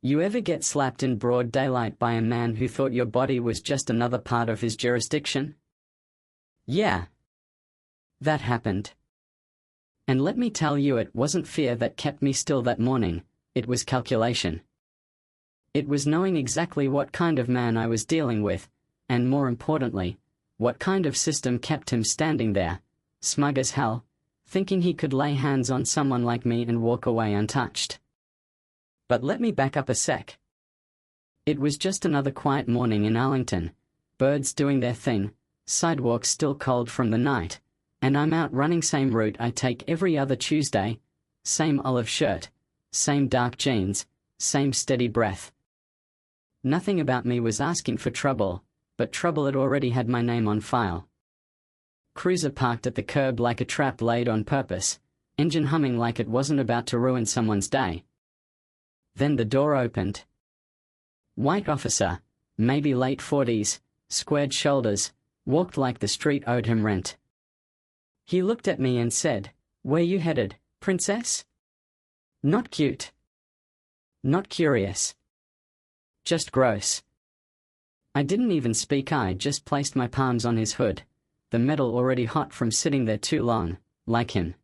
You ever get slapped in broad daylight by a man who thought your body was just another part of his jurisdiction? Yeah. That happened. And let me tell you, it wasn't fear that kept me still that morning, it was calculation. It was knowing exactly what kind of man I was dealing with, and more importantly, what kind of system kept him standing there, smug as hell, thinking he could lay hands on someone like me and walk away untouched. But let me back up a sec. It was just another quiet morning in Arlington, birds doing their thing, sidewalks still cold from the night, and I'm out running same route I take every other Tuesday, same olive shirt, same dark jeans, same steady breath. Nothing about me was asking for trouble, but trouble had already had my name on file. Cruiser parked at the curb like a trap laid on purpose, engine humming like it wasn't about to ruin someone's day. Then the door opened. White officer, maybe late 40s, squared shoulders, walked like the street owed him rent. He looked at me and said, "Where you headed, princess?" Not cute. Not curious. Just gross. I didn't even speak, I just placed my palms on his hood, the metal already hot from sitting there too long, like him.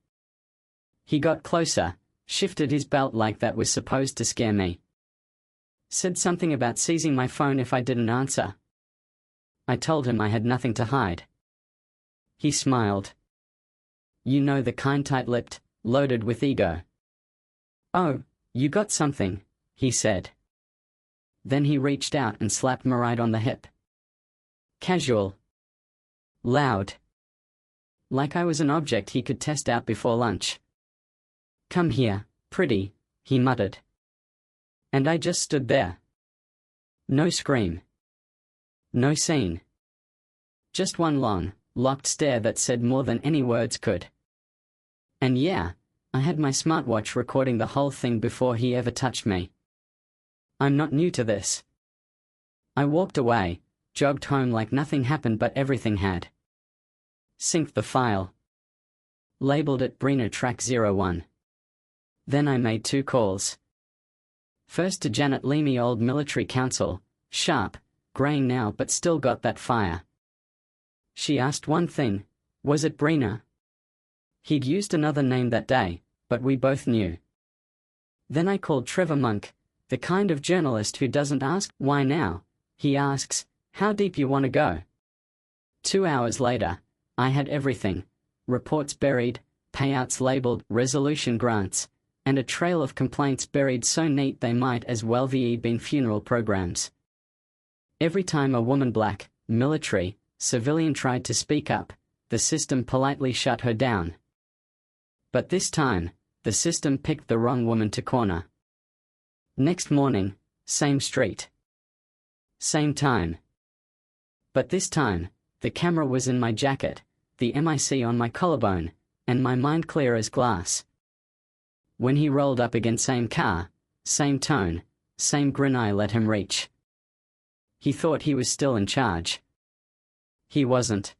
He got closer, shifted his belt like that was supposed to scare me. Said something about seizing my phone if I didn't answer. I told him I had nothing to hide. He smiled. You know, the kind, tight-lipped, loaded with ego. "Oh, you got something," he said. Then he reached out and slapped me right on the hip. Casual. Loud. Like I was an object he could test out before lunch. "Come here, pretty," he muttered. And I just stood there. No scream. No scene. Just one long, locked stare that said more than any words could. And yeah, I had my smartwatch recording the whole thing before he ever touched me. I'm not new to this. I walked away, jogged home like nothing happened but everything had. Synced the file. Labeled it Brina Track 01. Then I made 2 calls. First to Janet Leamy, old military counsel, sharp, graying now but still got that fire. She asked one thing, was it Brina? He'd used another name that day, but we both knew. Then I called Trevor Monk, the kind of journalist who doesn't ask, why now? He asks, how deep you want to go? 2 hours later, I had everything. Reports buried, payouts labeled, resolution grants, and a trail of complaints buried so neat they might as well been funeral programs. Every time a woman, black, military, civilian, tried to speak up, the system politely shut her down. But this time, the system picked the wrong woman to corner. Next morning, same street. Same time. But this time, the camera was in my jacket, the MIC on my collarbone, and my mind clear as glass. When he rolled up again, same car, same tone, same grin, I let him reach. He thought he was still in charge. He wasn't.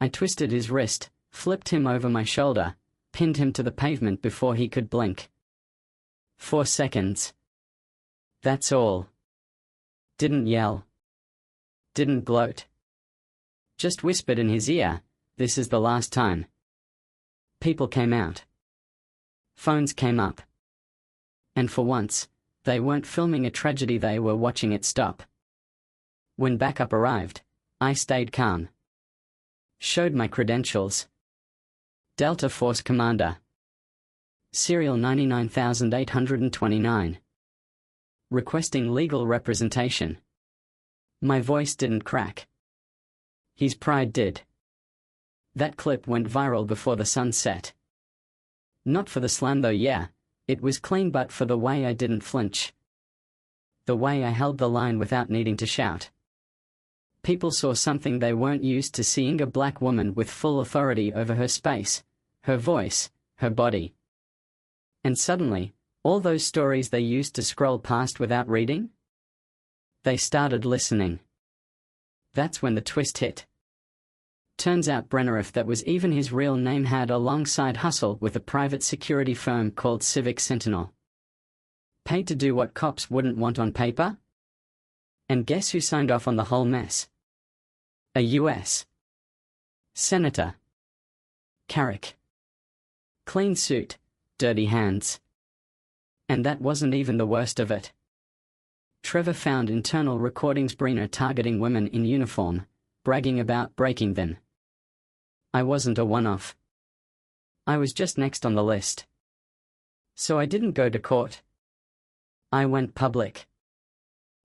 I twisted his wrist, flipped him over my shoulder, pinned him to the pavement before he could blink. 4 seconds. That's all. Didn't yell. Didn't gloat. Just whispered in his ear, "This is the last time." People came out. Phones came up. And for once, they weren't filming a tragedy, they were watching it stop. When backup arrived, I stayed calm. Showed my credentials. Delta Force Commander. Serial 99829. Requesting legal representation. My voice didn't crack. His pride did. That clip went viral before the sun set. Not for the slam though, yeah, it was clean, but for the way I didn't flinch. The way I held the line without needing to shout. People saw something they weren't used to seeing, a black woman with full authority over her space, her voice, her body. And suddenly, all those stories they used to scroll past without reading? They started listening. That's when the twist hit. Turns out Brenner, if that was even his real name, had a long side hustle with a private security firm called Civic Sentinel. Paid to do what cops wouldn't want on paper? And guess who signed off on the whole mess? A U.S. Senator. Carrick. Clean suit, dirty hands. And that wasn't even the worst of it. Trevor found internal recordings Brina targeting women in uniform, bragging about breaking them. I wasn't a one-off. I was just next on the list. So I didn't go to court. I went public.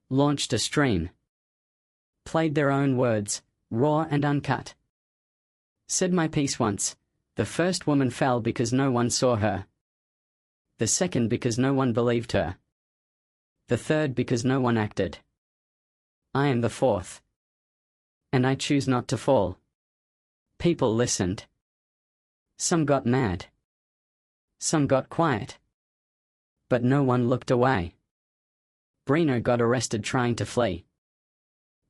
Launched a stream. Played their own words, raw and uncut. Said my piece once. The first woman fell because no one saw her. The second because no one believed her. The third because no one acted. I am the fourth. And I choose not to fall. People listened. Some got mad. Some got quiet. But no one looked away. Brino got arrested trying to flee.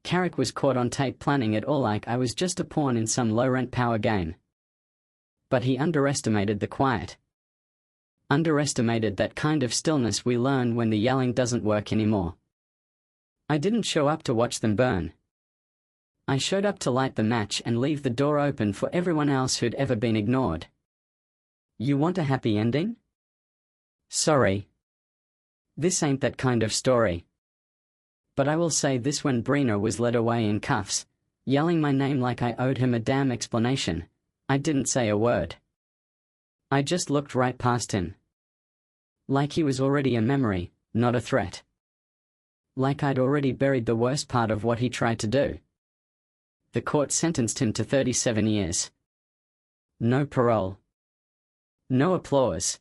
Carrick was caught on tape planning it all like I was just a pawn in some low-rent power game. But he underestimated the quiet. Underestimated that kind of stillness we learn when the yelling doesn't work anymore. I didn't show up to watch them burn. I showed up to light the match and leave the door open for everyone else who'd ever been ignored. You want a happy ending? Sorry. This ain't that kind of story. But I will say this: when Brino was led away in cuffs, yelling my name like I owed him a damn explanation, I didn't say a word. I just looked right past him. Like he was already a memory, not a threat. Like I'd already buried the worst part of what he tried to do. The court sentenced him to 37 years. No parole. No applause.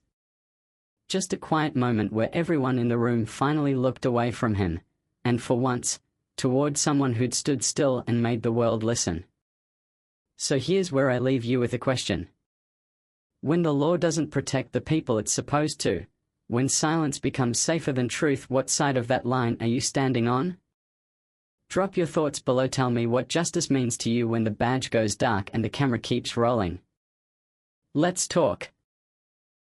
Just a quiet moment where everyone in the room finally looked away from him, and for once, toward someone who'd stood still and made the world listen. So here's where I leave you with a question. When the law doesn't protect the people it's supposed to, when silence becomes safer than truth, what side of that line are you standing on? Drop your thoughts below. Tell me what justice means to you when the badge goes dark and the camera keeps rolling. Let's talk.